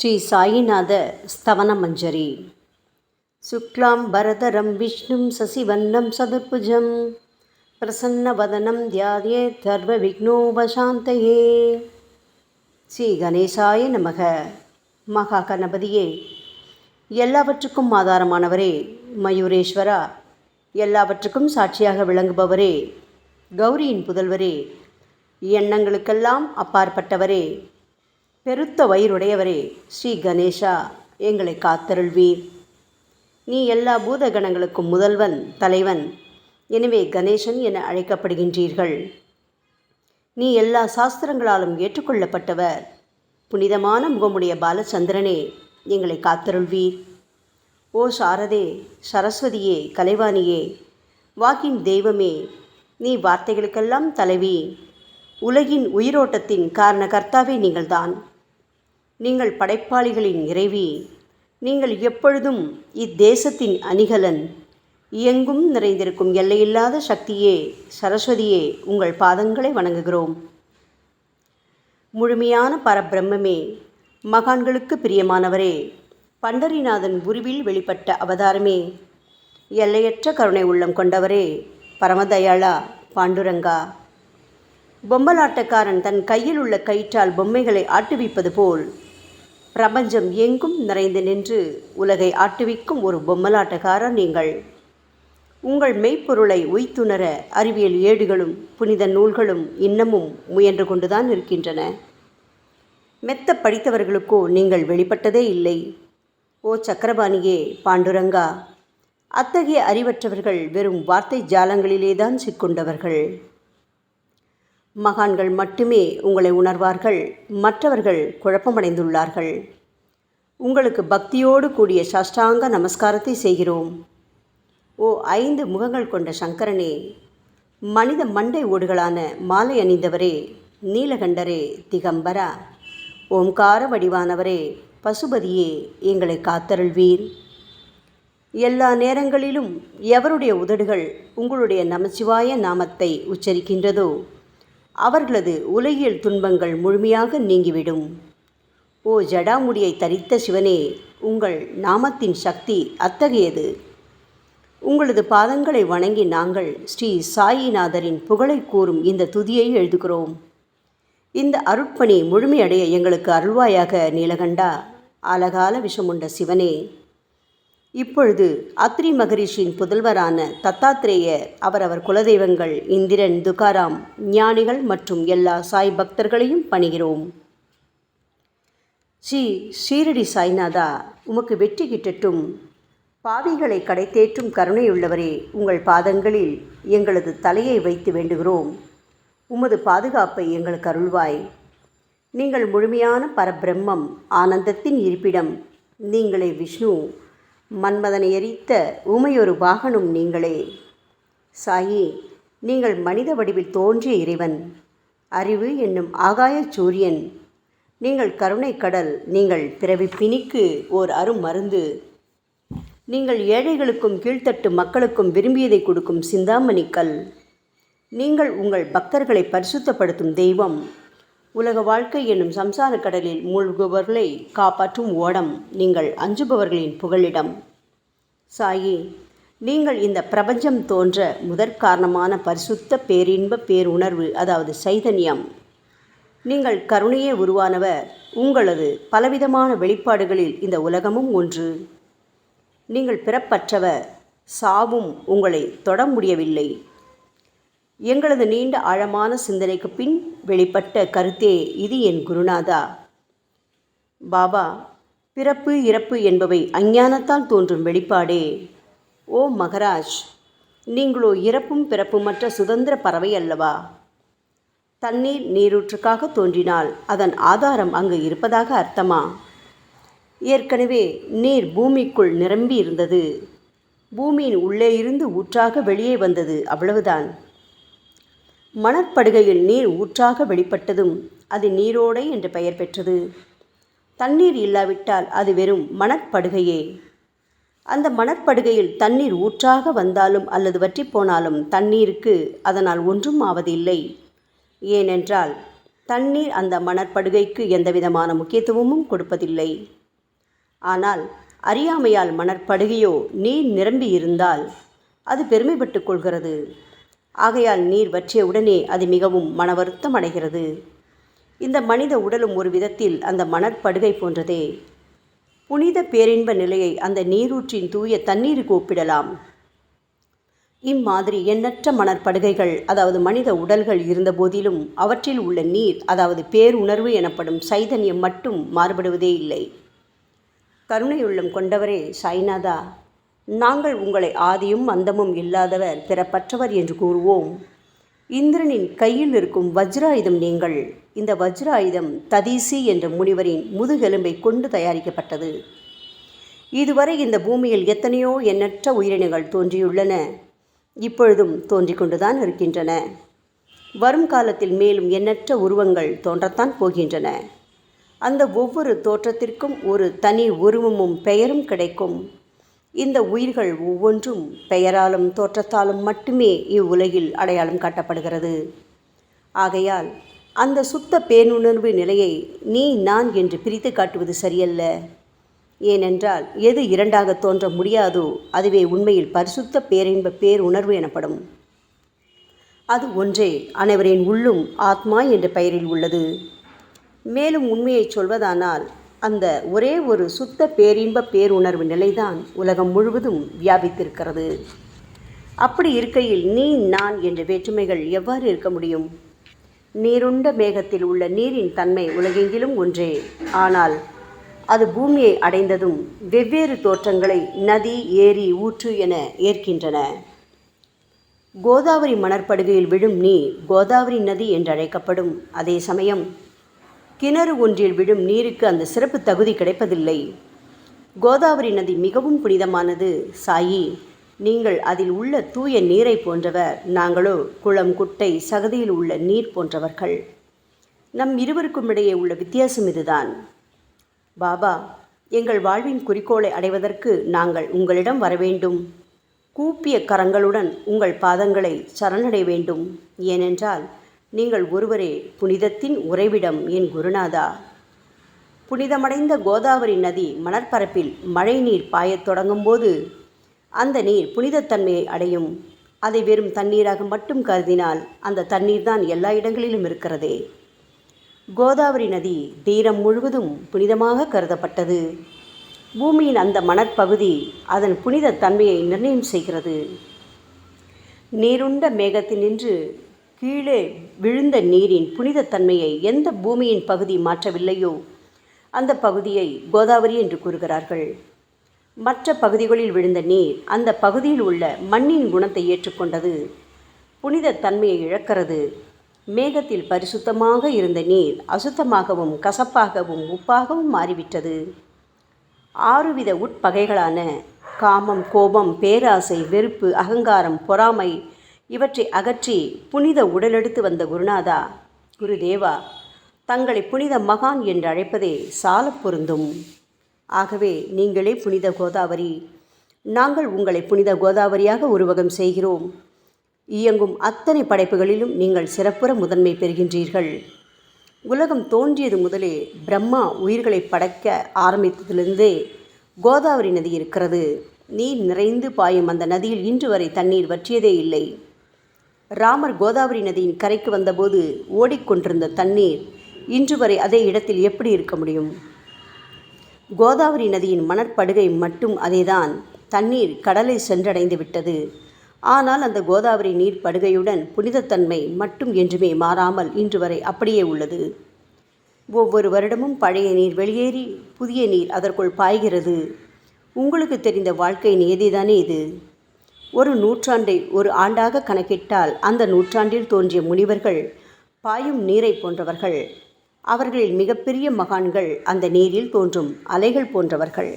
ஸ்ரீ சாயிநாத ஸ்தவனமஞ்சரி. சுக்லாம் பரதரம் விஷ்ணும் சசிவன்னம் சதுர்புஜம் பிரசன்னவதனம் தியாயேத் சர்வ விக்னோபசாந்தயே. ஸ்ரீ கணேசாய நமக. மகா கணபதியே, எல்லாவற்றுக்கும் ஆதாரமானவரே, மயூரேஸ்வரா, எல்லாவற்றுக்கும் சாட்சியாக விளங்குபவரே, கௌரியின் புதல்வரே, எண்ணங்களுக்கெல்லாம் அப்பாற்பட்டவரே, பெருத்த வயிறுடையவரே, ஸ்ரீ கணேசா, எங்களை காத்தருள்வீர். நீ எல்லா பூதகணங்களுக்கும் முதல்வன், தலைவன். எனவே கணேசன் என அழைக்கப்படுகின்றீர்கள். நீ எல்லா சாஸ்திரங்களாலும் ஏற்றுக்கொள்ளப்பட்டவர். புனிதமான முகமுடைய பாலச்சந்திரனே, எங்களை காத்தருள்வீர். ஓ சாரதே, சரஸ்வதியே, கலைவாணியே, வாக்கின் தெய்வமே, நீ வார்த்தைகளுக்கெல்லாம் தலைவி. உலகின் உயிரோட்டத்தின் காரண கர்த்தாவே நீங்கள்தான். நீங்கள் படைப்பாளிகளின் இறைவி. நீங்கள் எப்பொழுதும் இத்தேசத்தின் அணிகலன். எங்கும் நிறைந்திருக்கும் எல்லையில்லாத சக்தியே, சரஸ்வதியே, உங்கள் பாதங்களை வணங்குகிறோம். முழுமையான பரபிரம்மே, மகான்களுக்கு பிரியமானவரே, பண்டரிநாதன் உருவில் வெளிப்பட்ட அவதாரமே, எல்லையற்ற கருணை உள்ளம் கொண்டவரே, பரமதயாளா, பாண்டுரங்கா. பொம்மலாட்டக்காரன் தன் கையில் உள்ள கயிற்றால் பொம்மைகளை ஆட்டுவிப்பது போல் பிரபஞ்சம் எங்கும் நிறைந்து நின்று உலகை ஆட்டுவிக்கும் ஒரு பொம்மலாட்டக்காரர் நீங்கள். உங்கள் மெய்ப்பொருளை உய்த்துணர அறிவியல் ஏடுகளும் புனித நூல்களும் இன்னமும் முயன்று கொண்டுதான் இருக்கின்றன. மெத்த படித்தவர்களுக்கோ நீங்கள் வெளிப்பட்டதே இல்லை. ஓ சக்கரபாணியே, பாண்டுரங்கா, அத்தகைய அறிவற்றவர்கள் வெறும் வார்த்தை ஜாலங்களிலேதான் சிக்கொண்டவர்கள். மகான்கள் மட்டுமே உங்களை உணர்வார்கள். மற்றவர்கள் குழப்பமடைந்துள்ளார்கள். உங்களுக்கு பக்தியோடு கூடிய சாஷ்டாங்க நமஸ்காரத்தை செய்கிறோம். ஓ 5 முகங்கள் கொண்ட சங்கரனே, மனித மண்டை ஓடுகளான மாலை அணிந்தவரே, நீலகண்டரே, திகம்பரா, ஓம்கார வடிவானவரே, பசுபதியே, எங்களை காத்தருள்வீர். எல்லா நேரங்களிலும் எவருடைய உதடுகள் உங்களுடைய நமச்சிவாய நாமத்தை உச்சரிக்கின்றதோ அவர்களது உலகியல் துன்பங்கள் முழுமையாக நீங்கிவிடும். ஓ ஜடாமுடியை தரித்த சிவனே, உங்கள் நாமத்தின் சக்தி அத்தகையது. உங்களது பாதங்களை வணங்கி நாங்கள் ஸ்ரீ சாயிநாதரின் புகழை கூறும் இந்த துதியை எழுதுகிறோம். இந்த அருட்பணி முழுமையடைய எங்களுக்கு அருள்வாயாக நீலகண்டா, ஆலகால விஷமுண்ட சிவனே. இப்பொழுது அத்ரி மகரிஷியின் புதல்வரான தத்தாத்ரேயர், அவரவர் குலதெய்வங்கள் இந்திரன், துகாராம், ஞானிகள் மற்றும் எல்லா சாய் பக்தர்களையும் பணிகிறோம். ஸ்ரீ ஷீரடி சாய்நாதா, உமக்கு வெற்றி கிட்டட்டும். பாவிகளை கடைத்தேற்றும் கருணையுள்ளவரே, உங்கள் பாதங்களில் எங்களது தலையை வைத்து வேண்டுகிறோம். உமது பாதுகாப்பை எங்களுக்கு அருள்வாய். நீங்கள் முழுமையான பரபிரம்மம், ஆனந்தத்தின் இருப்பிடம். நீங்களே விஷ்ணு. மன்மதனை எரித்த ஊமையொரு வாகனும் நீங்களே. சாயி, நீங்கள் மனித வடிவில் தோன்றிய இறைவன். அறிவு என்னும் ஆகாய சூரியன். நீங்கள் கருணை கடல். நீங்கள் பிறவி பிணிக்கு ஓர் அருமருந்து. நீங்கள் ஏழைகளுக்கும் கீழ்த்தட்டு மக்களுக்கும் விரும்பியதை கொடுக்கும் சிந்தாமணிக்கல். நீங்கள் உங்கள் பக்தர்களை பரிசுத்தப்படுத்தும் தெய்வம். உலக வாழ்க்கை என்னும் சம்சார கடலில் மூழ்குபவர்களை காப்பாற்றும் ஓடம். நீங்கள் அஞ்சுபவர்களின் புகலிடம். சாயி, நீங்கள் இந்த பிரபஞ்சம் தோன்ற முதற்காரணமான பரிசுத்த பேரின்ப பேருணர்வு, அதாவது சைதன்யம். நீங்கள் கருணையே உருவானவர். உங்களது பலவிதமான வெளிப்பாடுகளில் இந்த உலகமும் ஒன்று. நீங்கள் பிறப்பற்றவர். சாவும் உங்களை தொட முடியவில்லை. எங்களது நீண்ட ஆழமான சிந்தனைக்கு பின் வெளிப்பட்ட கருத்தே இது என் குருநாதா. பாபா, பிறப்பு இறப்பு என்பவை அஞ்ஞானத்தால் தோன்றும் வெளிப்பாடே. ஓ மகராஜ், நீங்களோ இறப்பும் பிறப்புமற்ற சுதந்திர பறவை அல்லவா? தண்ணீர் நீரூற்றுக்காக தோன்றினால் அதன் ஆதாரம் அங்கு இருப்பதாக அர்த்தமா? ஏற்கனவே நீர் பூமிக்குள் நிரம்பி இருந்தது. பூமியின் உள்ளே இருந்து ஊற்றாக வெளியே வந்தது, அவ்வளவுதான். மணற்படுகையில் நீர் ஊற்றாக வெளிப்பட்டதும் அது நீரோடை என்று பெயர் பெற்றது. தண்ணீர் இல்லாவிட்டால் அது வெறும் மணற்படுகையே. அந்த மணற்படுகையில் தண்ணீர் ஊற்றாக வந்தாலும் அல்லது வற்றி போனாலும் தண்ணீருக்கு அதனால் ஒன்றும் ஆவதில்லை. ஏனென்றால் தண்ணீர் அந்த மணற்படுகைக்கு எந்தவிதமான முக்கியத்துவமும் கொடுப்பதில்லை. ஆனால் அறியாமையால் மணற்படுகையோ நீர் நிரம்பி இருந்தால் அது பெருமைப்பட்டு கொள்கிறது. ஆகையால் நீர் வற்றிய உடனே அது மிகவும் மனவருத்தம் அடைகிறது. இந்த மனித உடலும் ஒரு விதத்தில் அந்த மணற்படுகை போன்றதே. புனித பேரின்ப நிலையை அந்த நீரூற்றின் தூய தண்ணீருக்கு ஒப்பிடலாம். இம்மாதிரி எண்ணற்ற மணற்படுகைகள், அதாவது மனித உடல்கள் இருந்த போதிலும் அவற்றில் உள்ள நீர், அதாவது பேருணர்வு எனப்படும் சைதன்யம் மட்டும் மாறுபடுவதே இல்லை. கருணையுள்ளம் கொண்டவரே சாய்நாதா, நாங்கள் உங்களை ஆதியும் அந்தமும் இல்லாதவர், பிறப்பற்றவர் என்று கூறுவோம். இந்திரனின் கையில் இருக்கும் வஜ்ராயுதம் நீங்கள். இந்த வஜ்ராயுதம் ததீசி என்ற முனிவரின் முதுகெலும்பை கொண்டு தயாரிக்கப்பட்டது. இதுவரை இந்த பூமியில் எத்தனையோ எண்ணற்ற உயிரினங்கள் தோன்றியுள்ளன, இப்பொழுதும் தோன்றிக் கொண்டுதான் இருக்கின்றன. வரும் காலத்தில் மேலும் எண்ணற்ற உருவங்கள் தோன்றத்தான் போகின்றன. அந்த ஒவ்வொரு தோற்றத்திற்கும் ஒரு தனி உருவமும் பெயரும் கிடைக்கும். இந்த உயிர்கள் ஒவ்வொன்றும் பெயராலும் தோற்றத்தாலும் மட்டுமே இவ்வுலகில் அடையாளம் காட்டப்படுகிறது. ஆகையால் அந்த சுத்த பேருணர்வு நிலையை நீ நான் என்று பிரித்து காட்டுவது சரியல்ல. ஏனென்றால் எது இரண்டாக தோன்ற முடியாதோ அதுவே உண்மையில் பரிசுத்த பேரின்ப பேருணர்வு எனப்படும். அது ஒன்றே அனைவரின் உள்ளும் ஆத்மா என்ற பெயரில் உள்ளது. மேலும் உண்மையை சொல்வதானால் அந்த ஒரே ஒரு சுத்த பேரின்ப பேருணர்வு நிலைதான் உலகம் முழுவதும் வியாபித்திருக்கிறது. அப்படி இருக்கையில் நீ நான் என்ற வேற்றுமைகள் எவ்வாறு இருக்க முடியும்? நீருண்ட மேகத்தில் உள்ள நீரின் தன்மை உலகெங்கிலும் ஒன்றே. ஆனால் அது பூமியை அடைந்ததும் வெவ்வேறு தோற்றங்களை நதி, ஏரி, ஊற்று என ஏற்கின்றன. கோதாவரி மணற்படுகையில் விழும் நீர் கோதாவரி நதி என்றழைக்கப்படும். அதே சமயம் கிணறு ஒன்றில் விழும் நீருக்கு அந்த சிறப்பு தகுதி கிடைப்பதில்லை. கோதாவரி நதி மிகவும் புனிதமானது. சாயி, நீங்கள் அதில் உள்ள தூய நீரை போன்றவர், நாங்களோ குளம், குட்டை, சகதியில் உள்ள நீர் போன்றவர்கள். நம் இருவருக்கும் இடையே உள்ள வித்தியாசம் இதுதான். பாபா, எங்கள் வாழ்வின் குறிக்கோளை அடைவதற்கு நாங்கள் உங்களிடம் வரவேண்டும். கூப்பிய கரங்களுடன் உங்கள் பாதங்களை சரணடைய வேண்டும். ஏனென்றால் நீங்கள் ஒருவரே புனிதத்தின் உறைவிடம் என் குருநாதா. புனிதமடைந்த கோதாவரி நதி மணற்பரப்பில் மழை நீர் பாயத் தொடங்கும் போது அந்த நீர் புனிதத்தன்மையை அடையும். அதை வெறும் தண்ணீராக மட்டும் கருதினால் அந்த தண்ணீர் தான் எல்லா இடங்களிலும் இருக்கிறதே. கோதாவரி நதி தீரம் முழுவதும் புனிதமாக கருதப்பட்டது. பூமியின் அந்த மணற்பகுதி அதன் புனித தன்மையை நிர்ணயம் செய்கிறது. நீருண்ட மேகத்தினின்று கீழே விழுந்த நீரின் புனிதத்தன்மையை எந்த பூமியின் பகுதி மாற்றவில்லையோ அந்த பகுதியை கோதாவரி என்று கூறுகிறார்கள். மற்ற பகுதிகளில் விழுந்த நீர் அந்த பகுதியில் உள்ள மண்ணின் குணத்தை ஏற்றுக்கொண்டது, புனித தன்மையை இழக்கிறது. மேகத்தில் பரிசுத்தமாக இருந்த நீர் அசுத்தமாகவும் கசப்பாகவும் உப்பாகவும் மாறிவிட்டது. 6 வித உட்பகைகளான காமம், கோபம், பேராசை, வெறுப்பு, அகங்காரம், பொறாமை இவற்றை அகற்றி புனித உடலெடுத்து வந்த குருநாதா, குருதேவா, தங்களை புனித மகான் என்று அழைப்பதே சால பொருந்தும். ஆகவே நீங்களே புனித கோதாவரி. நாங்கள் உங்களை புனித கோதாவரியாக உருவகம் செய்கிறோம். இயங்கும் அத்தனை படைப்புகளிலும் நீங்கள் சிறப்புற முதன்மை பெறுகின்றீர்கள். உலகம் தோன்றியது முதலே பிரம்மா உயிர்களை படைக்க ஆரம்பித்ததிலிருந்தே கோதாவரி நதி இருக்கிறது. நீர் நிறைந்து பாயும் அந்த நதியில் இன்று வரை தண்ணீர் வற்றியதே இல்லை. ராமர் கோதாவரி நதியின் கரைக்கு வந்தபோது ஓடிக்கொண்டிருந்த தண்ணீர் இன்று வரை அதே இடத்தில் எப்படி இருக்க முடியும்? கோதாவரி நதியின் மணற்படுகை மட்டும் அதேதான். தண்ணீர் கடலை சென்றடைந்து விட்டது. ஆனால் அந்த கோதாவரி நீர் படுகையுடன் புனிதத்தன்மை மட்டும் என்றுமே மாறாமல் இன்று வரை அப்படியே உள்ளது. ஒவ்வொரு வருடமும் பழைய நீர் வெளியேறி புதிய நீர் அதற்குள் பாய்கிறது. உங்களுக்கு தெரிந்த வாழ்க்கை நியதிதானே இது. ஒரு நூற்றாண்டை ஒரு ஆண்டாக கணக்கிட்டால் அந்த நூற்றாண்டில் தோன்றிய முனிவர்கள் பாயும் நீரை போன்றவர்கள். அவர்களில் மிகப்பெரிய மகான்கள் அந்த நீரில் தோன்றும் அலைகள் போன்றவர்கள்.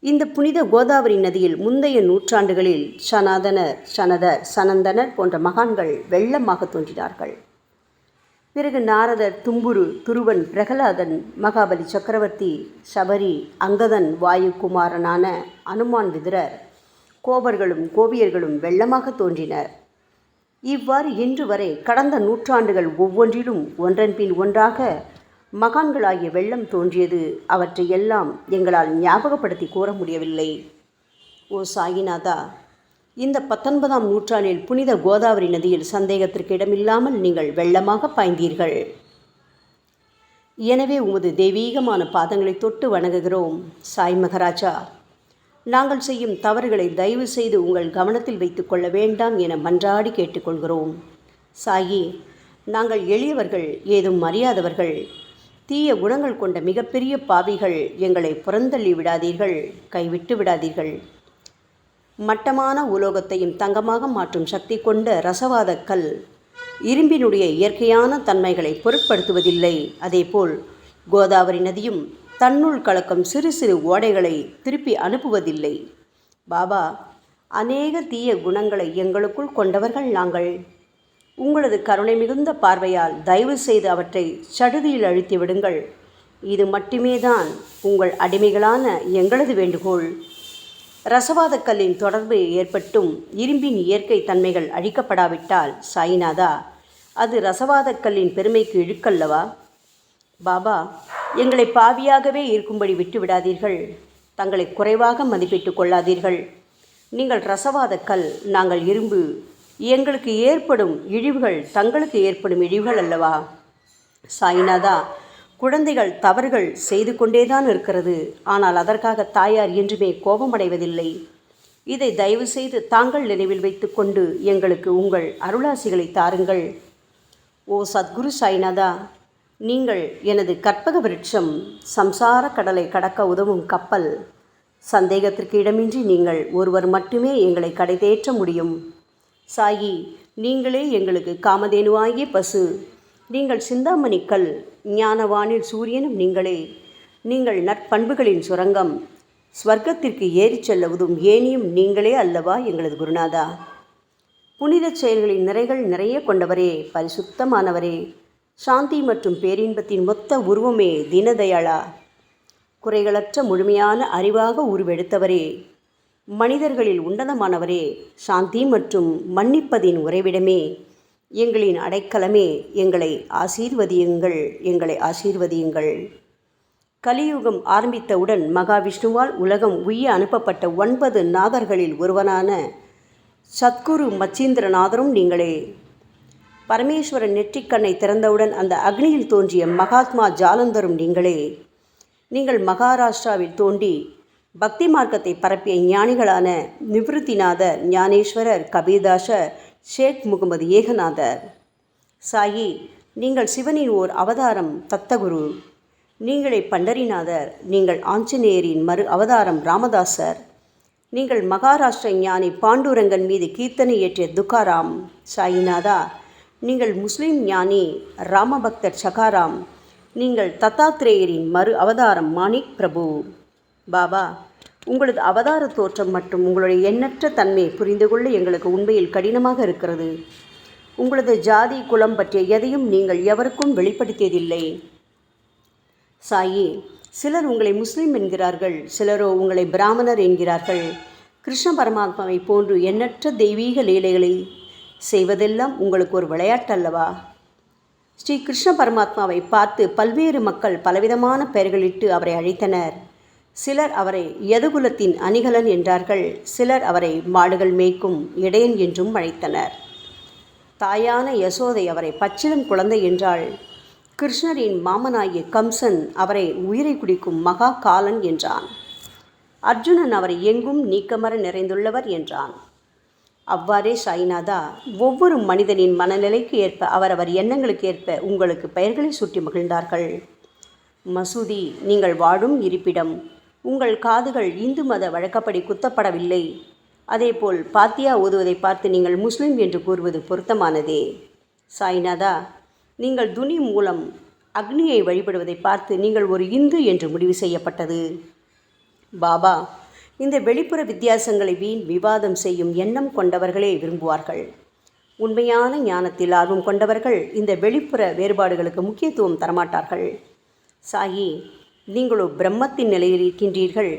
இந்த புனித கோதாவரி நதியில் முந்தைய நூற்றாண்டுகளில் சனாதனர், சனதர், சனந்தனர் போன்ற மகான்கள் வெள்ளமாக தோன்றினார்கள். பிறகு நாரதர், தும்புரு, துருவன், பிரகலாதன், மகாபலி சக்கரவர்த்தி, சபரி, அங்கதன், வாயுகுமாரனான அனுமான், விதுரர், கோபர்களும் கோபியர்களும் வெள்ளமாக தோன்றினர். இவ்வாறு இன்று வரை கடந்த நூற்றாண்டுகள் ஒவ்வொன்றிலும் ஒன்றன் பின் ஒன்றாக மகான்களாகிய வெள்ளம் தோன்றியது. அவற்றை எல்லாம் எங்களால் ஞாபகப்படுத்தி கூற முடியவில்லை. ஓ சாயிநாதா, இந்த 19ஆம் நூற்றாண்டில் புனித கோதாவரி நதியில் சந்தேகத்திற்கு இடமில்லாமல் நீங்கள் வெள்ளமாக பாய்ந்தீர்கள். எனவே உமது தெய்வீகமான பாதங்களை தொட்டு வணங்குகிறோம். சாய் மகராஜா, நாங்கள் செய்யும் தவறுகளை தயவு செய்து உங்கள் கவனத்தில் வைத்து கொள்ள வேண்டாம் என மன்றாடி கேட்டுக்கொள்கிறோம். சாயி, நாங்கள் எளியவர்கள், ஏதும் அறியாதவர்கள், தீய குணங்கள் கொண்ட மிகப்பெரிய பாவிகள். எங்களை புறந்தள்ளி விடாதீர்கள், கைவிட்டு விடாதீர்கள். மட்டமான உலோகத்தையும் தங்கமாக மாற்றும் சக்தி கொண்ட ரசவாத கல் இரும்பினுடைய இயற்கையான தன்மைகளை பொருட்படுத்துவதில்லை. அதேபோல் கோதாவரி நதியும் தன்னுள் கலக்கும் சிறு சிறு ஓடைகளை திருப்பி அனுப்புவதில்லை. பாபா, அநேக தீய குணங்களை எங்களுக்குள் கொண்டவர்கள் நாங்கள். உங்களது கருணை மிகுந்த பார்வையால் தயவு செய்து அவற்றை சடுதியில் அழித்து விடுங்கள். இது மட்டுமே தான் உங்கள் அடிமைகளான எங்களது வேண்டுகோள். ரசவாத கல்லின் தொடர்பு ஏற்பட்டும் இரும்பின் இயற்கை தன்மைகள் அழிக்கப்படாவிட்டால் சாயிநாதா, அது ரசவாத கல்லின் பெருமைக்கு இழுக்கல்லவா? பாபா, எங்களை பாவியாகவே இருக்கும்படி விட்டுவிடாதீர்கள். தங்களை குறைவாக மதிப்பிட்டு கொள்ளாதீர்கள். நீங்கள் ரசவாத கல், நாங்கள் இரும்பு. எங்களுக்கு ஏற்படும் இழிவுகள் தங்களுக்கு ஏற்படும் இழிவுகள் அல்லவா? சாயிநாதா, குழந்தைகள் தவறுகள் செய்து கொண்டேதான் இருக்கிறது. ஆனால் அதற்காக தாயார் என்றுமே கோபமடைவதில்லை. இதை தயவு செய்து தாங்கள் நினைவில் வைத்து கொண்டு எங்களுக்கு உங்கள் அருளாசிகளை தாருங்கள். ஓ சத்குரு சாய்நாதா, நீங்கள் எனது கற்பக விருட்சம், சம்சார கடலை கடக்க உதவும் கப்பல். சந்தேகத்திற்கு இடமின்றி நீங்கள் ஒருவர் மட்டுமே எங்களை கடைதேற்ற முடியும். சாயி, நீங்களே எங்களுக்கு காமதேனுவாகிய பசு. நீங்கள் சிந்தாமணி கல், ஞானவானில் சூரியனும் நீங்களே. நீங்கள் நற்பண்புகளின் சுரங்கம், ஸ்வர்க்கத்திற்கு ஏறிச் செல்லவதும் ஏனியும் நீங்களே அல்லவா எங்களது குருநாதா? புனித செயல்களின் நிறைகள் நிறைய கொண்டவரே, பரிசுத்தமானவரே, சாந்தி மற்றும் பேரின்பத்தின் மொத்த உருவமே தீனதயாளா, குறைகளற்ற முழுமையான அறிவாக உருவெடுத்தவரே, மனிதர்களில் உன்னதமானவரே, சாந்தி மற்றும் மன்னிப்பதின் உறைவிடமே, எங்களின் அடைக்கலமே, எங்களை ஆசீர்வதியுங்கள், எங்களை ஆசீர்வதியுங்கள். கலியுகம் ஆரம்பித்தவுடன் மகாவிஷ்ணுவால் உலகம் உய்ய அனுப்பப்பட்ட 9 நாதர்களில் ஒருவனான சத்குரு மச்சீந்திரநாதரும் நீங்களே. பரமேஸ்வரன் நெற்றிக்கண்ணை திறந்தவுடன் அந்த அக்னியில் தோன்றிய மகாத்மா ஜாலந்தரும் நீங்களே. நீங்கள் மகாராஷ்டிராவில் தோன்றி பக்தி மார்க்கத்தை பரப்பிய ஞானிகளான நிவிருத்திநாதர், ஞானேஸ்வரர், கபீர்தாசர், ஷேக் முகமது ஏகநாதர். சாயி, நீங்கள் சிவனின் ஓர் அவதாரம், தத்தகுரு. நீங்களே பண்டரிநாதர். நீங்கள் ஆஞ்சநேயரின் மறு அவதாரம் ராமதாசர். நீங்கள் மகாராஷ்டிர ஞானி பாண்டுரங்கன் மீது கீர்த்தனை இயற்றிய துக்காராம். சாயிநாதா, நீங்கள் முஸ்லிம் ஞானி ராமபக்தர் சகாராம். நீங்கள் தத்தாத்ரேயரின் மறு அவதாரம் மாணிக் பிரபு. பாபா, உங்களது அவதார தோற்றம் மற்றும் உங்களுடைய எண்ணற்ற தன்மை புரிந்து கொள்ள எங்களுக்கு உண்மையில் கடினமாக இருக்கிறது. உங்களது ஜாதி குலம் பற்றிய எதையும் நீங்கள் எவருக்கும் வெளிப்படுத்தியதில்லை. சாயி, சிலர் உங்களை முஸ்லீம் என்கிறார்கள், சிலரோ உங்களை பிராமணர் என்கிறார்கள். கிருஷ்ண பரமாத்மாவை போன்று எண்ணற்ற தெய்வீக லீலைகளை செய்வதெல்லாம் உங்களுக்கு ஒரு விளையாட்டல்லவா? ஸ்ரீ கிருஷ்ண பரமாத்மாவை பார்த்து பல்வேறு மக்கள் பலவிதமான பெயர்களிட்டு அவரை அழைத்தனர். சிலர் அவரை யதுகுலத்தின் அணிகலன் என்றார்கள். சிலர் அவரை மாடுகள் மேய்க்கும் இடையன் என்றும் அழைத்தனர். தாயான யசோதை அவரை பச்சிளம் குழந்தை என்றாள். கிருஷ்ணரின் மாமனாகிய கம்சன் அவரை உயிரை குடிக்கும் மகா காலன் என்றான். அர்ஜுனன் அவரை எங்கும் நீக்கமர நிறைந்துள்ளவர் என்றான். அவ்வாறே சாய்நாதா, ஒவ்வொரு மனிதனின் மனநிலைக்கு ஏற்ப அவரவர் எண்ணங்களுக்கு ஏற்ப உங்களுக்கு பெயர்களை சுட்டி மகிழ்ந்தார்கள். மசூதி, நீங்கள் வாழும் இருப்பிடம். உங்கள் காதுகள் இந்து மத வழக்கப்படி குத்தப்படவில்லை. அதேபோல் பாத்தியா ஓதுவதை பார்த்து நீங்கள் முஸ்லிம் என்று கூறுவது பொருத்தமானதே. சாய்நாதா, நீங்கள் துனி மூலம் அக்னியை வழிபடுவதை பார்த்து நீங்கள் ஒரு இந்து என்று முடிவு செய்யப்பட்டது. பாபா, இந்த வெளிப்புற வித்தியாசங்களை வீண் விவாதம் செய்யும் எண்ணம் கொண்டவர்களே விரும்புவார்கள். உண்மையான ஞானத்தில் ஆர்வம் கொண்டவர்கள் இந்த வெளிப்புற வேறுபாடுகளுக்கு முக்கியத்துவம் தரமாட்டார்கள். சாயி, நீங்களோ பிரம்மத்தின் நிலையில் இருக்கின்றீர்கள்.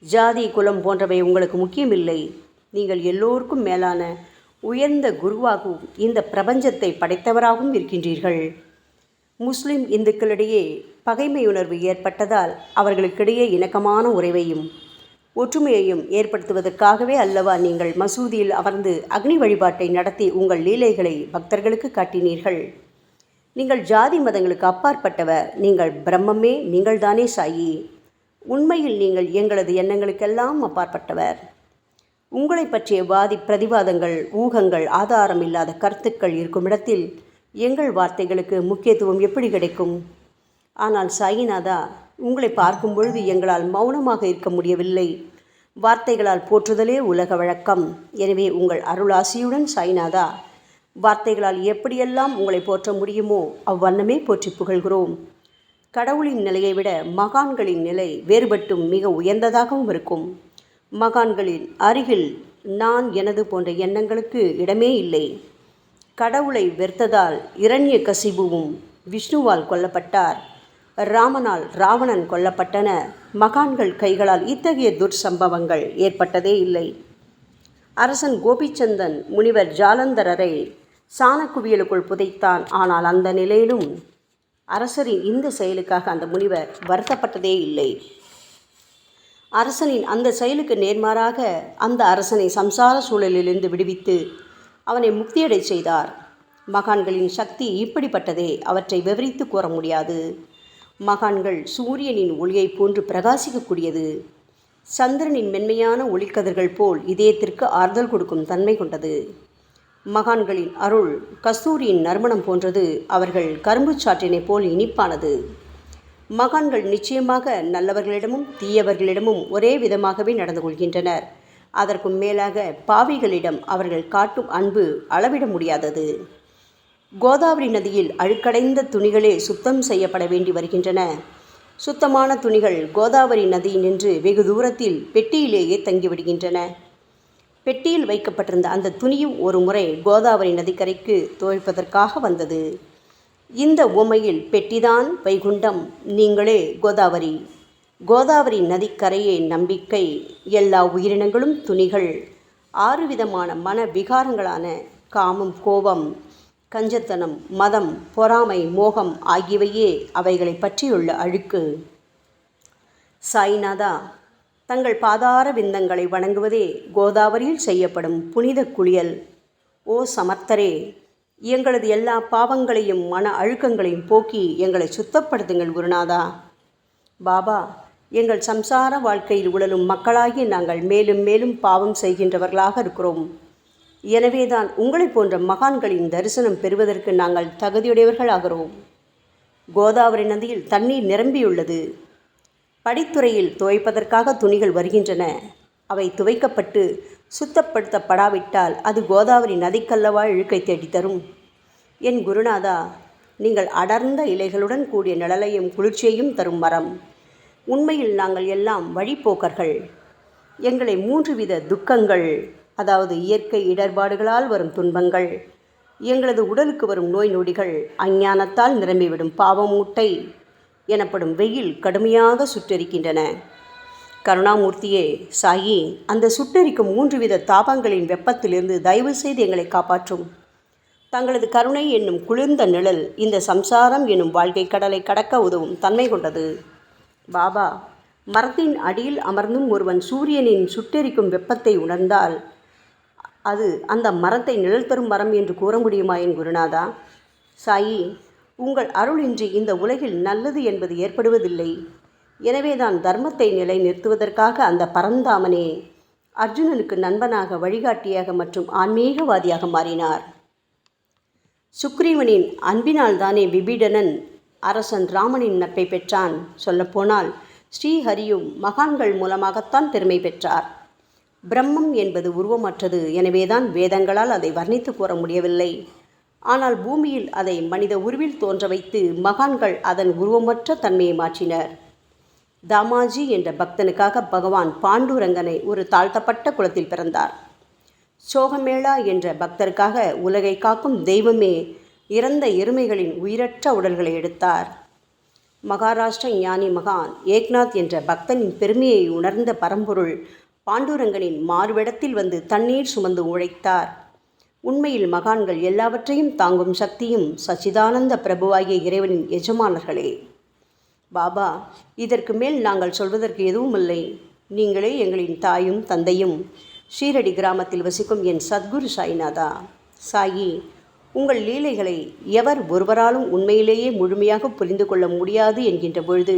ஜாதி குலம் போன்றவை உங்களுக்கு முக்கியமில்லை. நீங்கள் எல்லோருக்கும் மேலான உயர்ந்த குருவாகவும் இந்த பிரபஞ்சத்தை படைத்தவராகவும் இருக்கின்றீர்கள். முஸ்லிம் இந்துக்களிடையே பகைமையுணர்வு ஏற்பட்டதால் அவர்களுக்கிடையே இணக்கமான உறவையும் ஒற்றுமையையும் ஏற்படுத்துவதற்காகவே அல்லவா நீங்கள் மசூதியில் அமர்ந்து அக்னி வழிபாட்டை நடத்தி உங்கள் லீலைகளை பக்தர்களுக்கு காட்டினீர்கள். நீங்கள் ஜாதி மதங்களுக்கு அப்பாற்பட்டவர். நீங்கள் பிரம்மமே, நீங்கள்தானே சாயி. உண்மையில் நீங்கள் எங்களது எண்ணங்களுக்கெல்லாம் அப்பாற்பட்டவர். உங்களை பற்றிய வாதி பிரதிவாதங்கள், ஊகங்கள், ஆதாரம் இல்லாத கருத்துக்கள் இருக்கும் இடத்தில் எங்கள் வார்த்தைகளுக்கு முக்கியத்துவம் எப்படி கிடைக்கும்? ஆனால் சாயிநாதா, உங்களை பார்க்கும் பொழுது எங்களால் மௌனமாக இருக்க முடியவில்லை. வார்த்தைகளால் போற்றுதலே உலக வழக்கம். எனவே உங்கள் அருளாசியுடன் சாயிநாதா, வார்த்தைகளால் எப்படியெல்லாம் உங்களை போற்ற முடியுமோ அவ்வண்ணமே போற்றி புகழ்கிறோம். கடவுளின் நிலையை விட மகான்களின் நிலை வேறுபட்டும் மிக உயர்ந்ததாகவும் இருக்கும். மகான்களின் அருகில் நான் எனது போன்ற எண்ணங்களுக்கு இடமே இல்லை. கடவுளை வெறுத்ததால் இரண்யகசிபுவும் விஷ்ணுவால் கொல்லப்பட்டார். ராமனால் ராவணன் கொல்லப்பட்டன. மகான்கள் கைகளால் இத்தகைய துர்சம்பவங்கள் ஏற்பட்டதே இல்லை. அரசன் கோபிச்சந்தன் முனிவர் ஜாலந்தரரை சாணக்குவியலுக்குள் புதைத்தான். ஆனால் அந்த நிலையிலும் அரசரின் இந்த செயலுக்காக அந்த முனிவர் வருத்தப்பட்டதே இல்லை. அரசனின் அந்த செயலுக்கு நேர்மாறாக அந்த அரசனை சம்சார சூழலிலிருந்து விடுவித்து அவனை முக்தியடை செய்தார். மகான்களின் சக்தி இப்படிப்பட்டதே. அவற்றை விவரித்து கூற முடியாது. மகான்கள் சூரியனின் ஒளியை போன்று பிரகாசிக்கக்கூடியது. சந்திரனின் மென்மையான ஒளிக்கதிர்கள் போல் இதயத்திற்கு ஆறுதல் கொடுக்கும் தன்மை கொண்டது. மகான்களின் அருள் கஸ்தூரியின் நறுமணம் போன்றது. அவர்கள் கரும்பு சாற்றினை போல் இனிப்பானது. மகான்கள் நிச்சயமாக நல்லவர்களிடமும் தீயவர்களிடமும் ஒரே விதமாகவே நடந்து கொள்கின்றனர். அதற்கும் மேலாக பாவிகளிடம் அவர்கள் காட்டும் அன்பு அளவிட முடியாதது. கோதாவரி நதியில் அழுக்கடைந்த துணிகளே சுத்தம் செய்யப்பட வேண்டி வருகின்றன. சுத்தமான துணிகள் கோதாவரி நதியினின்று வெகு தூரத்தில் பெட்டியிலேயே தங்கிவிடுகின்றன. பெட்டியில் வைக்கப்பட்டிருந்த அந்த துணியும் ஒரு முறை கோதாவரி நதிக்கரைக்கு துவைப்பதற்காக வந்தது. இந்த உவமையில் பெட்டிதான் வைகுண்டம், நீங்களே கோதாவரி. கோதாவரி நதிக்கரையே நம்பிக்கை. எல்லா உயிரினங்களும் துணிகள். 6 விதமான மன விகாரங்களான காமம், கோபம், கஞ்சத்தனம், மதம், பொறாமை, மோகம் ஆகியவையே அவைகளை பற்றியுள்ள அழுக்கு. சாய்நாதா, தங்கள் பாதார விந்தங்களை வணங்குவதே கோதாவரியில் செய்யப்படும் புனித குளியல். ஓ சமர்த்தரே, எங்களது எல்லா பாவங்களையும் மன அழுக்கங்களையும் போக்கி எங்களை சுத்தப்படுத்துங்கள் குருநாதா. பாபா, எங்கள் சம்சார வாழ்க்கையில் உழலும் மக்களாகி நாங்கள் மேலும் மேலும் பாவம் செய்கின்றவர்களாக இருக்கிறோம். எனவேதான் உங்களை போன்ற மகான்களின் தரிசனம் பெறுவதற்கு நாங்கள் தகுதியுடையவர்களாகிறோம். கோதாவரி நதியில் தண்ணீர் நிரம்பியுள்ளது. படித்துறையில் துவைப்பதற்காக துணிகள் வருகின்றன. அவை துவைக்கப்பட்டு சுத்தப்படுத்தப்படாவிட்டால் அது கோதாவரி நதிக்கல்லவா இழுக்கை தேடித்தரும். என் குருநாதா, நீங்கள் அடர்ந்த இலைகளுடன் கூடிய நிழலையும் குளிர்ச்சியையும் தரும் மரம். உண்மையில் நாங்கள் எல்லாம் வழிப்போக்கர்கள். எங்களை 3 வித துக்கங்கள், அதாவது இயற்கை இடர்பாடுகளால் வரும் துன்பங்கள், எங்களது உடலுக்கு வரும் நோய் நொடிகள், அஞ்ஞானத்தால் நிரம்பிவிடும் பாவமூட்டை எனப்படும் வெயில் கடுமையாக சுட்டெரிக்கின்றன. கருணாமூர்த்தியே, சாயி, அந்த சுட்டெரிக்கும் 3 வித தாபங்களின் வெப்பத்திலிருந்து தயவு செய்து எங்களை காப்பாற்றும். தங்களது கருணை என்னும் குளிர்ந்த நிழல் இந்த சம்சாரம் என்னும் வாழ்க்கை கடலை கடக்க உதவும் தன்மை கொண்டது. பாபா, மரத்தின் அடியில் அமர்ந்தும் ஒருவன் சூரியனின் சுட்டெரிக்கும் வெப்பத்தை உணர்ந்தால் அது அந்த மரத்தை நிழல் தரும் மரம் என்று கூற முடியுமா என் குருநாதா? சாயி, உங்கள் அருளின்றி இந்த உலகில் நல்லது என்பது ஏற்படுவதில்லை. எனவேதான் தர்மத்தை நிலை நிறுத்துவதற்காக அந்த பரந்தாமனே அர்ஜுனனுக்கு நண்பனாக, வழிகாட்டியாக மற்றும் ஆன்மீகவாதியாக மாறினார். சுக்ரீவனின் அன்பினால் தானே விபீடனன் அரசன் ராமனின் நட்பை பெற்றான். சொல்லப்போனால் ஸ்ரீஹரியும் மகான்கள் மூலமாகத்தான் பெருமை பெற்றார். பிரம்மம் என்பது உருவமற்றது. எனவேதான் வேதங்களால் அதை வர்ணித்து கூற முடியவில்லை. ஆனால் பூமியில் அதை மனித உருவில் தோன்ற வைத்து மகான்கள் அதன் உருவமற்ற தன்மையை மாற்றினர். தாமாஜி என்ற பக்தனுக்காக பகவான் பாண்டுரங்கனை ஒரு தாழ்த்தப்பட்ட குலத்தில் பிறந்தார். சோகமேளா என்ற பக்தருக்காக உலகை காக்கும் தெய்வமே இறந்த எருமைகளின் உயிரற்ற உடல்களை எடுத்தார். மகாராஷ்டிர ஞானி மகான் ஏக்நாத் என்ற பக்தனின் பெருமையை உணர்ந்த பரம்பொருள் பாண்டுரங்கனின் மாறுவிடத்தில் வந்து தண்ணீர் சுமந்து உழைத்தார். உண்மையில் மகான்கள் எல்லாவற்றையும் தாங்கும் சக்தியும் சச்சிதானந்த பிரபுவாகிய இறைவனின் எஜமானர்களே. பாபா, இதற்கு மேல் நாங்கள் சொல்வதற்கு எதுவும் இல்லை. நீங்களே எங்களின் தாயும் தந்தையும். ஷீரடி கிராமத்தில் வசிக்கும் என் சத்குரு சாய்நாதா. சாயி, உங்கள் லீலைகளை எவர் ஒருவராலும் உண்மையிலேயே முழுமையாக புரிந்து கொள்ள முடியாது என்கின்ற பொழுது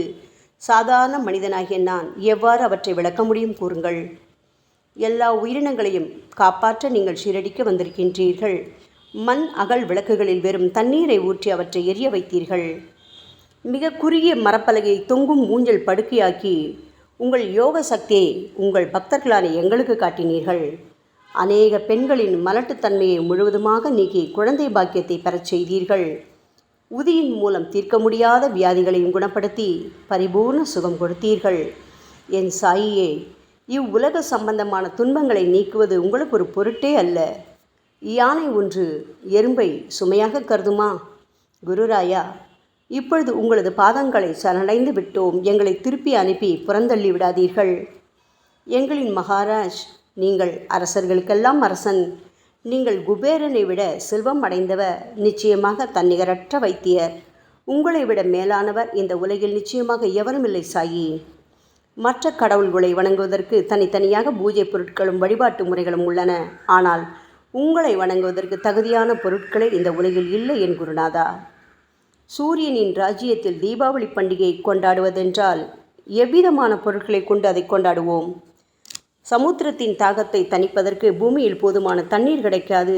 சாதாரண மனிதனாகிய நான் எவ்வாறு அவற்றை விளக்க முடியும் கூறுங்கள். எல்லா உயிரினங்களையும் காப்பாற்ற நீங்கள் ஷீரடிக்கு வந்திருக்கின்றீர்கள். மண் அகல் விளக்குகளில் வெறும் தண்ணீரை ஊற்றி அவற்றை எரிய வைத்தீர்கள். மிக குறுகிய மரப்பலகையை தொங்கும் ஊஞ்சல் படுக்கையாக்கி உங்கள் யோக சக்தியை உங்கள் பக்தர்களான எங்களுக்கு காட்டினீர்கள். அநேக பெண்களின் மலட்டுத்தன்மையை முழுவதுமாக நீக்கி குழந்தை பாக்கியத்தை பெறச் செய்தீர்கள். உதியின் மூலம் தீர்க்க முடியாத வியாதிகளையும் குணப்படுத்தி பரிபூர்ண சுகம் கொடுத்தீர்கள். என் சாயியே, இவ்வுலக சம்பந்தமான துன்பங்களை நீக்குவது உங்களுக்கு ஒரு பொருட்டே அல்ல. யானை ஒன்று எறும்பை சுமையாக கருதுமா? குருராயா, இப்பொழுது உங்களது பாதங்களை சரணடைந்து விட்டோம். எங்களை திருப்பி அனுப்பி புறந்தள்ளி விடாதீர்கள். எங்களின் மகாராஜ், நீங்கள் அரசர்களுக்கெல்லாம் அரசன். நீங்கள் குபேரனை விட செல்வம் அடைந்தவர். நிச்சயமாக தன்னிகரற்ற வைத்தியர். உங்களை விட மேலானவர் இந்த உலகில் நிச்சயமாக எவரும் இல்லை சாயி. மற்ற கடவுள்களை வணங்குவதற்கு தனித்தனியாக பூஜை பொருட்களும் வழிபாட்டு முறைகளும் உள்ளன. ஆனால் உங்களை வணங்குவதற்கு தகுதியான பொருட்களே இந்த உலகில் இல்லை என் குருநாதா. சூரியனின் ராஜ்யத்தில் தீபாவளி பண்டிகையை கொண்டாடுவதென்றால் எவ்விதமான பொருட்களை கொண்டு அதை கொண்டாடுவோம்? சமுத்திரத்தின் தாகத்தை தணிப்பதற்கு பூமியில் போதுமான தண்ணீர் கிடைக்காது.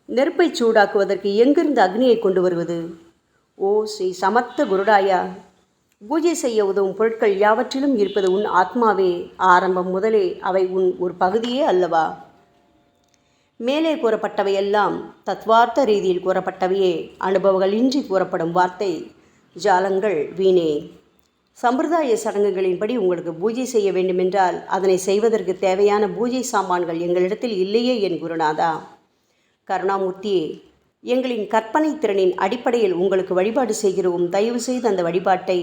நெருப்பை சூடாக்குவதற்கு எங்கிருந்து அக்னியை கொண்டு வருவது? ஓ ஸ்ரீ சமர்த்த குருடாயா, பூஜை செய்ய உதவும் பொருட்கள் யாவற்றிலும் இருப்பது உன் ஆத்மாவே. ஆரம்பம் முதலே அவை உன் ஒரு பகுதியே அல்லவா? மேலே கூறப்பட்டவையெல்லாம் தத்வார்த்த ரீதியில் கூறப்பட்டவையே. அனுபவங்களின்றி கூறப்படும் வார்த்தை ஜாலங்கள் வீணே. சம்பிரதாய சடங்குகளின்படி உங்களுக்கு பூஜை செய்ய வேண்டுமென்றால் அதனை செய்வதற்கு தேவையான பூஜை சாமான்கள் எங்களிடத்தில் இல்லையே என் குருநாதா. கருணாமூர்த்தியே, எங்களின் கற்பனை திறனின் அடிப்படையில் உங்களுக்கு வழிபாடு செய்கிறோம். தயவு செய்து அந்த வழிபாட்டை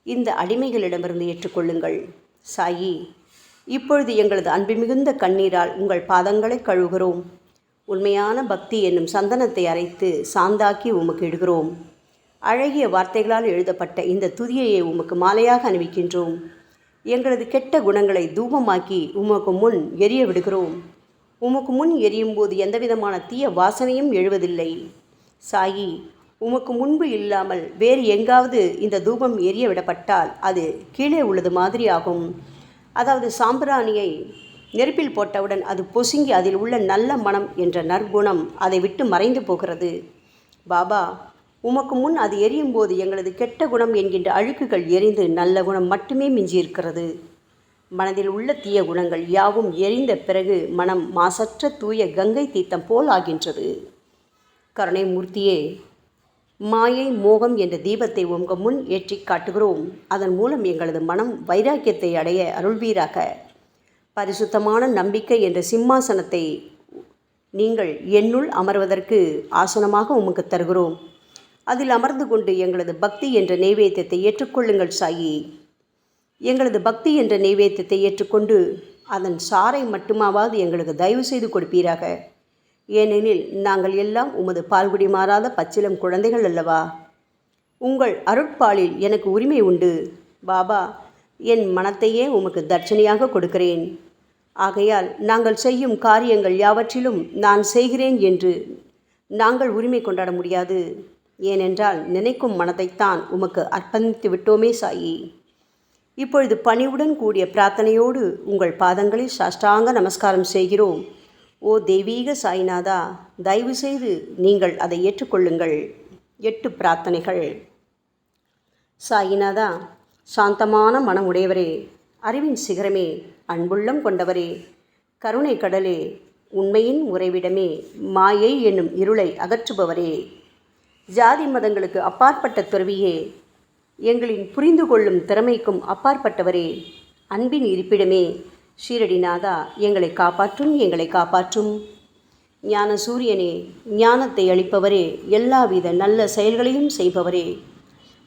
இந்த அடிமைகளிடமிருந்து ஏற்றுக்கொள்ளுங்கள். சாயி, இப்பொழுது எங்களது அன்பு மிகுந்த கண்ணீரால் உங்கள் பாதங்களை கழுவுகிறோம். உண்மையான பக்தி என்னும் சந்தனத்தை அரைத்து சாந்தாக்கி உமக்கு இடுகிறோம். அழகிய வார்த்தைகளால் எழுதப்பட்ட இந்த துதியையை உமக்கு மாலையாக அணிவிக்கின்றோம். எங்களது கெட்ட குணங்களை தூபமாக்கி உமக்கு முன் எரிய விடுகிறோம். உமக்கு முன் எரியும் போது எந்தவிதமான தீய வாசனையும் எழுவதில்லை. சாயி, உமக்கு முன்பு இல்லாமல் வேறு எங்காவது இந்த தூபம் எரிய விடப்பட்டால் அது கீழே உள்ளது மாதிரி ஆகும். அதாவது சாம்பிராணியை நெருப்பில் போட்டவுடன் அது பொசுங்கி அதில் உள்ள நல்ல மனம் என்ற நற்குணம் அதை விட்டு மறைந்து போகிறது. பாபா, உமக்கு முன் அது எரியும் போது எங்களது கெட்ட குணம் என்கின்ற அழுக்குகள் எரிந்து நல்ல குணம் மட்டுமே மிஞ்சியிருக்கிறது. மனதில் உள்ள தீய குணங்கள் யாவும் எரிந்த பிறகு மனம் மாசற்ற தூய கங்கை தீர்த்தம் போல் ஆகின்றது. கருணை மூர்த்தியே, மாயை மோகம் என்ற தீபத்தை உங்கள் முன் ஏற்றி காட்டுகிறோம். அதன் மூலம் எங்களது மனம் வைராக்கியத்தை அடைய அருள்வீராக. பரிசுத்தமான நம்பிக்கை என்ற சிம்மாசனத்தை நீங்கள் என்னுள் அமர்வதற்கு ஆசனமாக உமக்கு தருகிறோம். அதில் அமர்ந்து கொண்டு எங்களது பக்தி என்ற நெய்வேத்தியத்தை ஏற்றுக்கொள்ளுங்கள் சாயி. எங்களது பக்தி என்ற நெய்வேத்தியத்தை ஏற்றுக்கொண்டு அதன் சாரை மட்டுமாவது எங்களுக்கு தயவு செய்து கொடுப்பீராக. ஏனெனில் நாங்கள் எல்லாம் உமது பால்குடி மாறாத பச்சிலம் குழந்தைகள் அல்லவா. உங்கள் அருட்பாலில் எனக்கு உரிமை உண்டு. பாபா, என் மனத்தையே உமக்கு தட்சணையாக கொடுக்கிறேன். ஆகையால் நாங்கள் செய்யும் காரியங்கள் யாவற்றிலும் நான் செய்கிறேன் என்று நாங்கள் உரிமை கொண்டாட முடியாது. ஏனென்றால் நினைக்கும் மனதைத்தான் உமக்கு அர்ப்பணித்து விட்டோமே சாயி. இப்பொழுது பணிவுடன் கூடிய பிரார்த்தனையோடு உங்கள் பாதங்களில் சாஷ்டாங்க நமஸ்காரம் செய்கிறோம். ஓ தெய்வீக சாய்நாதா, தயவு செய்து நீங்கள் அதை ஏற்றுக்கொள்ளுங்கள். 8 பிரார்த்தனைகள். சாய்நாதா, சாந்தமான மனம் உடையவரே, அறிவின் சிகரமே, அன்புள்ளம் கொண்டவரே, கருணை கடலே, உண்மையின் உறைவிடமே, மாயை என்னும் இருளை அகற்றுபவரே, ஜாதி மதங்களுக்கு அப்பாற்பட்ட துறவியே, எங்களின் புரிந்து கொள்ளும் திறமைக்கும் அப்பாற்பட்டவரே, அன்பின் இருப்பிடமே, ஷீரடிநாதா, எங்களை காப்பாற்றும், எங்களை காப்பாற்றும். ஞான சூரியனே, ஞானத்தை அளிப்பவரே, எல்லாவித நல்ல செயல்களையும் செய்பவரே,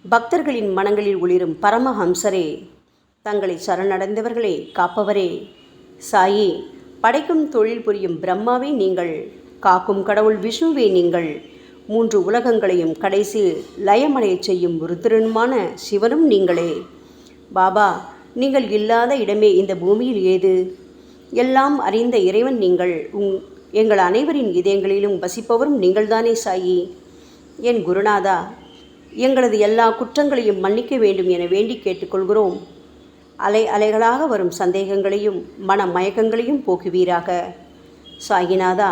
பக்தர்களின் மனங்களில் ஒளிரும் பரமஹம்சரே, தங்களை சரணடைந்தவர்களை காப்பவரே, சாயி, படைக்கும் தொழில் புரியும் பிரம்மாவே நீங்கள், காக்கும் கடவுள் விஷ்ணுவே நீங்கள். 3 உலகங்களையும் கடைசி லயமடையச் செய்யும் ருத்ரனுமான சிவனும் நீங்களே. பாபா, நீங்கள் இல்லாத இடமே இந்த பூமியில் ஏது? எல்லாம் அறிந்த இறைவன் நீங்கள். எங்கள் அனைவரின் இதயங்களிலும் வசிப்பவரும் நீங்கள்தானே சாயி. என் குருநாதா, எங்களது எல்லா குற்றங்களையும் மன்னிக்க வேண்டும் என வேண்டி கேட்டுக்கொள்கிறோம். அலை அலைகளாக வரும் சந்தேகங்களையும் மன மயக்கங்களையும் போக்குவீராக. சாயிநாதா,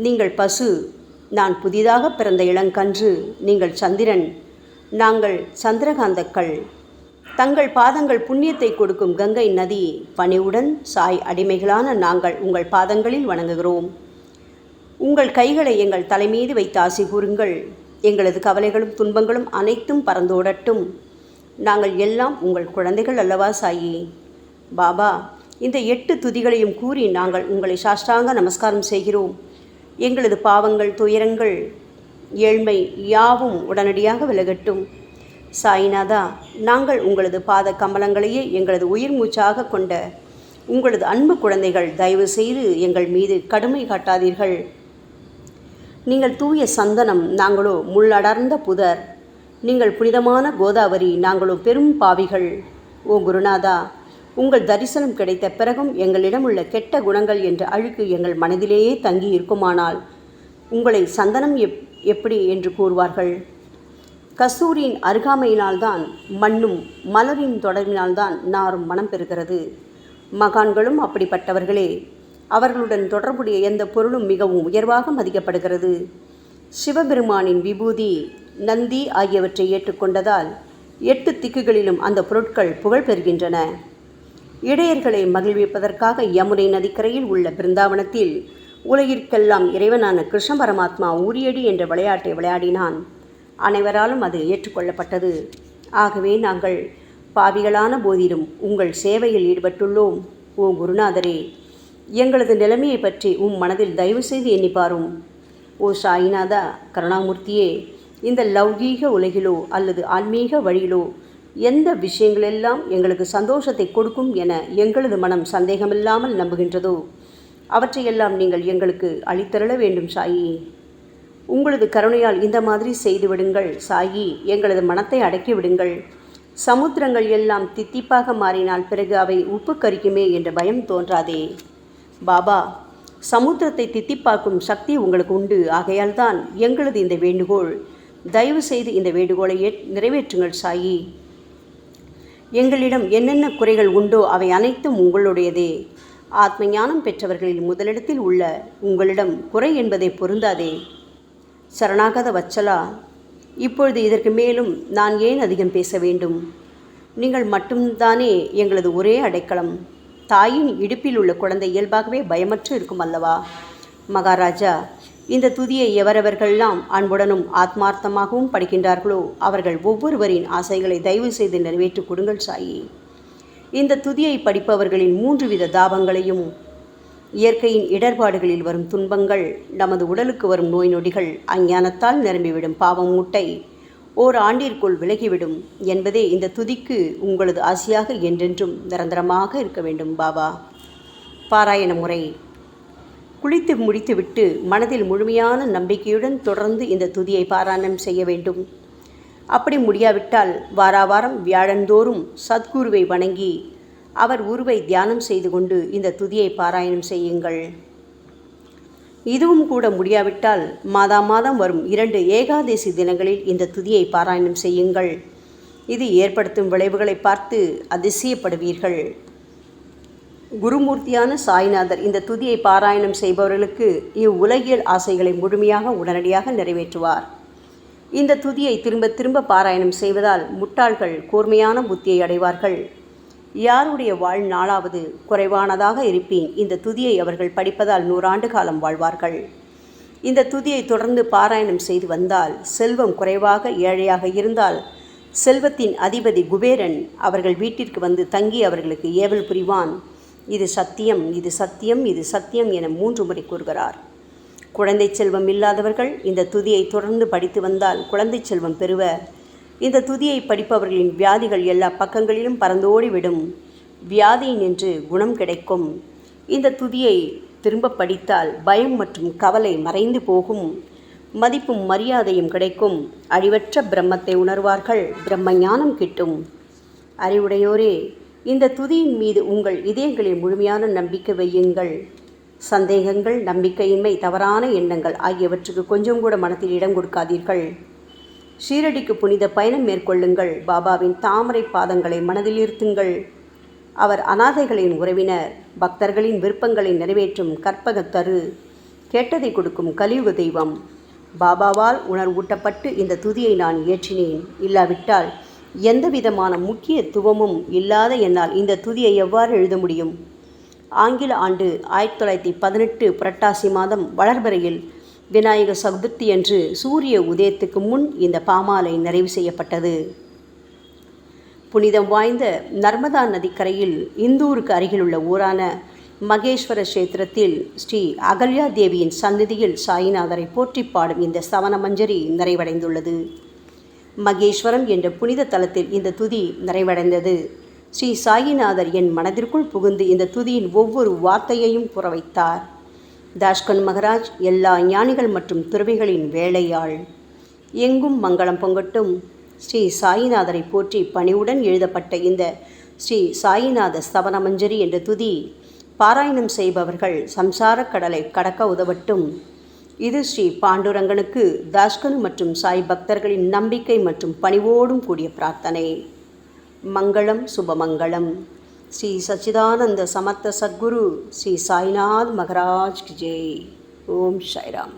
நீங்கள் பசு, நான் புதிதாக பிறந்த இளங்கன்று, நீங்கள் சந்திரன், நாங்கள் சந்திரகாந்தக்கள். தங்கள் பாதங்கள் புண்ணியத்தை கொடுக்கும் கங்கை நதி. பணிவுடன் சாய் அடிமைகளான நாங்கள் உங்கள் பாதங்களில் வணங்குகிறோம். உங்கள் கைகளை எங்கள் தலைமீது வைத்து ஆசி கூறுங்கள். எங்களது கவலைகளும் துன்பங்களும் அனைத்தும் பறந்தோடட்டும். நாங்கள் எல்லாம் உங்கள் குழந்தைகள் அல்லவா சாயி. பாபா, இந்த 8 துதிகளையும் கூறி நாங்கள் உங்களை சாஷ்டாங்க நமஸ்காரம் செய்கிறோம். எங்களது பாவங்கள், துயரங்கள், ஏழ்மை யாவும் உடனடியாக விலகட்டும். சாயிநாதா, நாங்கள் உங்களது பாத கமலங்களையே எங்களது உயிர் மூச்சாக கொண்ட உங்களது அன்பு குழந்தைகள். தயவு செய்து எங்கள் மீது கடுமை காட்டாதீர்கள். நீங்கள் தூய சந்தனம், நாங்களோ முள்ளடர்ந்த புதர். நீங்கள் புனிதமான கோதாவரி, நாங்களோ பெரும் பாவிகள். ஓ குருநாதா, உங்கள் தரிசனம் கிடைத்த பிறகும் எங்களிடம் உள்ள கெட்ட குணங்கள் என்ற அழுக்கு எங்கள் மனதிலேயே தங்கி இருக்குமானால் உங்களை சந்தனம் எப்படி என்று கூறுவார்கள்? கஸ்தூரியின் அருகாமையினால்தான் மண்ணும் மலரின் தொடர்பினால்தான் நாரும் மனம் பெறுகிறது. மகான்களும் அப்படிப்பட்டவர்களே. அவர்களுடன் தொடர்புடைய எந்த பொருளும் மிகவும் உயர்வாக மதிக்கப்படுகிறது. சிவபெருமானின் விபூதி, நந்தி ஆகியவற்றை ஏற்றுக்கொண்டதால் 8 திக்குகளிலும் அந்த பொருட்கள் புகழ் பெறுகின்றன. இடையர்களை மகிழ்விப்பதற்காக யமுனை நதிக்கரையில் உள்ள பிருந்தாவனத்தில் உலகிற்கெல்லாம் இறைவனான கிருஷ்ண பரமாத்மா ஊரியடி என்ற விளையாட்டை விளையாடினான். அனைவராலும் அது ஏற்றுக்கொள்ளப்பட்டது. ஆகவே நாங்கள் பாவிகளான போதிலும் உங்கள் சேவையில் ஈடுபட்டுள்ளோம். ஓ குருநாதரே, எங்களது நிலைமையை பற்றி மனதில் தயவு செய்து எண்ணிப்பாரும். ஓ சாயிநாதா கருணாமூர்த்தியே, இந்த லௌகீக உலகிலோ அல்லது ஆன்மீக வழியிலோ எந்த விஷயங்களெல்லாம் எங்களுக்கு சந்தோஷத்தை கொடுக்கும் என எங்களது மனம் சந்தேகமில்லாமல் நம்புகின்றதோ அவற்றையெல்லாம் நீங்கள் எங்களுக்கு அளித்தருள வேண்டும் சாயி. உங்களது கருணையால் இந்த மாதிரி செய்துவிடுங்கள் சாயி. எங்களது மனத்தை அடக்கி விடுங்கள். சமுத்திரங்கள் எல்லாம் தித்திப்பாக மாறினால் பிறகு அவை உப்பு கரிக்குமே என்ற பயம் தோன்றாதே. பாபா, சமுத்திரத்தை தித்திப்பாக்கும் சக்தி உங்களுக்கு உண்டு. ஆகையால் தான் எங்களது இந்த வேண்டுகோள். தயவு செய்து இந்த வேண்டுகோளை நிறைவேற்றுங்கள் சாயி. எங்களிடம் என்னென்ன குறைகள் உண்டோ அவை அனைத்தும் உங்களுடையதே. ஆத்ம ஞானம் பெற்றவர்களில் முதலிடத்தில் உள்ள உங்களிடம் குறை என்பதை பொருந்தாதே. சரணாகத வச்சலா, இப்பொழுது இதற்கு மேலும் நான் ஏன் அதிகம் பேச வேண்டும்? நீங்கள் மட்டும்தானே எங்களது ஒரே அடைக்கலம். தாயின் இடுப்பில் உள்ள குழந்தை இயல்பாகவே பயமற்று இருக்கும் அல்லவா? மகாராஜா, இந்த துதியை எவரவர்களெல்லாம் அன்புடனும் ஆத்மார்த்தமாகவும் படிக்கின்றார்களோ அவர்கள் ஒவ்வொருவரின் ஆசைகளை தயவு செய்து நிறைவேற்றி கொடுங்கள் சாயி. இந்த துதியை படிப்பவர்களின் 3 வித தாபங்களையும், இயற்கையின் இடர்பாடுகளில் வரும் துன்பங்கள், நமது உடலுக்கு வரும் நோய் நொடிகள், அஞ்ஞானத்தால் நிரம்பிவிடும் பாவம் மூட்டை ஓராண்டிற்குள் விலகிவிடும் என்பதே இந்த துதிக்கு உங்களது ஆசையாக என்றென்றும் நிரந்தரமாக இருக்க வேண்டும் பாபா. பாராயண முறை. குளித்து முடித்துவிட்டு மனதில் முழுமையான நம்பிக்கையுடன் தொடர்ந்து இந்த துதியை பாராயணம் செய்ய வேண்டும். அப்படி முடியாவிட்டால் வாராவாரம் வியாழந்தோறும் சத்குருவை வணங்கி அவர் உருவை தியானம் செய்து கொண்டு இந்த துதியை பாராயணம் செய்யுங்கள். இதுவும் கூட முடியாவிட்டால் மாதம் வரும் 2 ஏகாதசி தினங்களில் இந்த துதியை பாராயணம் செய்யுங்கள். இது ஏற்படுத்தும் விளைவுகளை பார்த்து அதிசயப்படுவீர்கள். குருமூர்த்தியான சாய்நாதர் இந்த துதியை பாராயணம் செய்பவர்களுக்கு இவ்வுலகியல் ஆசைகளை முழுமையாக உடனடியாக நிறைவேற்றுவார். இந்த துதியை திரும்ப திரும்ப பாராயணம் செய்வதால் முட்டாள்கள் கூர்மையான புத்தியை அடைவார்கள். யாருடைய வாழ்நாளாவது குறைவானதாக இருப்பேன் இந்த துதியை அவர்கள் படிப்பதால் 100 ஆண்டு காலம் வாழ்வார்கள். இந்த துதியை தொடர்ந்து பாராயணம் செய்து வந்தால் செல்வம் குறைவாக ஏழையாக இருந்தால் செல்வத்தின் அதிபதி குபேரன் அவர்கள் வீட்டிற்கு வந்து தங்கி அவர்களுக்கு ஏவல் புரிவான். இது சத்தியம், இது சத்தியம், இது சத்தியம் என 3 முறை கூறுகிறார். குழந்தை செல்வம் இல்லாதவர்கள் இந்த துதியை தொடர்ந்து படித்து வந்தால் குழந்தை செல்வம் பெறுவர். இந்த துதியை படிப்பவர்களின் வியாதிகள் எல்லா பக்கங்களிலும் பறந்தோடிவிடும். வியாதி நின்று குணம் கிடைக்கும். இந்த துதியை திரும்ப படித்தால் பயம் மற்றும் கவலை மறைந்து போகும். மதிப்பும் மரியாதையும் கிடைக்கும். அழிவற்ற பிரம்மத்தை உணர்வார்கள். பிரம்ம ஞானம் கிட்டும். அறிவுடையோரே, இந்த துதியின் மீது உங்கள் இதயங்களில் முழுமையான நம்பிக்கை வையுங்கள். சந்தேகங்கள், நம்பிக்கையின்மை, தவறான எண்ணங்கள் ஆகியவற்றுக்கு கொஞ்சம் கூட மனத்தில் இடம் கொடுக்காதீர்கள். ஷீரடிக்கு புனித பயணம் மேற்கொள்ளுங்கள். பாபாவின் தாமரை பாதங்களை மனதில் இருத்துங்கள். அவர் அனாதைகளின் உறவினர், பக்தர்களின் விருப்பங்களை நிறைவேற்றும் கற்பகத்தரு, கேட்டதை கொடுக்கும் கலியுக தெய்வம். பாபாவால் உணர்வூட்டப்பட்டு இந்த துதியை நான் இயற்றினேன். இல்லாவிட்டால் எந்த விதமான முக்கியத்துவமும் இல்லாத என்னால் இந்த துதியை எவ்வாறு எழுத முடியும்? ஆங்கில ஆண்டு 1918 புரட்டாசி மாதம் வளர்பிறையில் விநாயக சதுர்த்தி அன்று சூரிய உதயத்துக்கு முன் இந்த பாமாலை நிறைவு செய்யப்பட்டது. புனிதம் வாய்ந்த நர்மதா நதிக்கரையில் இந்தூருக்கு அருகிலுள்ள ஊரான மகேஸ்வர கஷேத்திரத்தில் ஸ்ரீ அகல்யா தேவியின் சந்நிதியில் சாயிநாதரை போற்றி பாடும் இந்த சவண மஞ்சரி நிறைவடைந்துள்ளது. மகேஸ்வரம் என்ற புனித தலத்தில் இந்த துதி நிறைவடைந்தது. ஸ்ரீ சாயிநாதர் என் மனதிற்குள் புகுந்து இந்த துதியின் ஒவ்வொரு வார்த்தையையும் புற வைத்தார். தாஷ்கன் மகராஜ் எல்லா ஞானிகள் மற்றும் துறவிகளின் வேலையாள். எங்கும் மங்களம் பொங்கட்டும். ஸ்ரீ சாயிநாதரை போற்றி பணிவுடன் எழுதப்பட்ட இந்த ஸ்ரீ சாயிநாத ஸ்தவன மஞ்சரி என்ற துதி பாராயணம் செய்பவர்கள் சம்சார கடலை கடக்க உதவட்டும். இது ஸ்ரீ பாண்டுரங்கனுக்கு தாஷ்கனு மற்றும் சாய் பக்தர்களின் நம்பிக்கை மற்றும் பணிவோடும் கூடிய பிரார்த்தனை. மங்களம், சுபமங்களம். ஸ்ரீ சச்சிதானந்த சமர்த்த சத்குரு ஸ்ரீ சாய்நாத் மகராஜ் கி ஜெய். ஓம் சாய்ராம்.